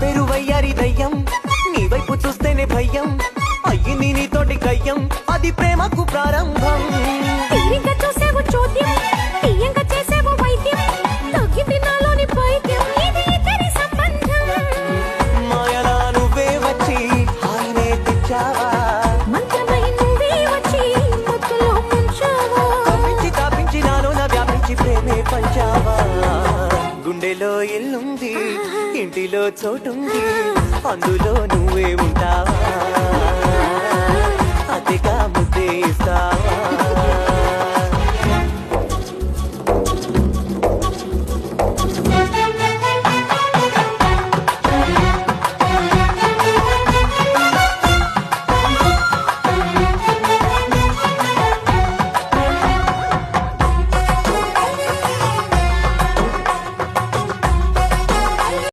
పేరు వయ్యారి దయ్యం, నీ వైపు చూస్తేనే భయం, అయ్యింది నీతోటి కయ్యం, అది ప్రేమకు ప్రారంభం. తీరిగ్గా చూసేవు చోద్యం, తీయంగా చేసేవు వైద్యం, తగ్గింది నాలోని పైద్యం, ఇది ఇద్దరి సంబంధం. మాయలా నువ్వే వచ్చి హాయినే తెచ్చావా, మంత్రమై నువ్వే వచ్చి మత్తులో ముంచావా, కప్పించి తాపించి నాలోన వ్యాపించి ప్రేమే పంచావా. గుండెలో ఇల్లుంది, ఇంటిలో చోటుంది, అందులో నువ్వే ఉంటావా, అతిగా ముద్దే ఇస్తావా.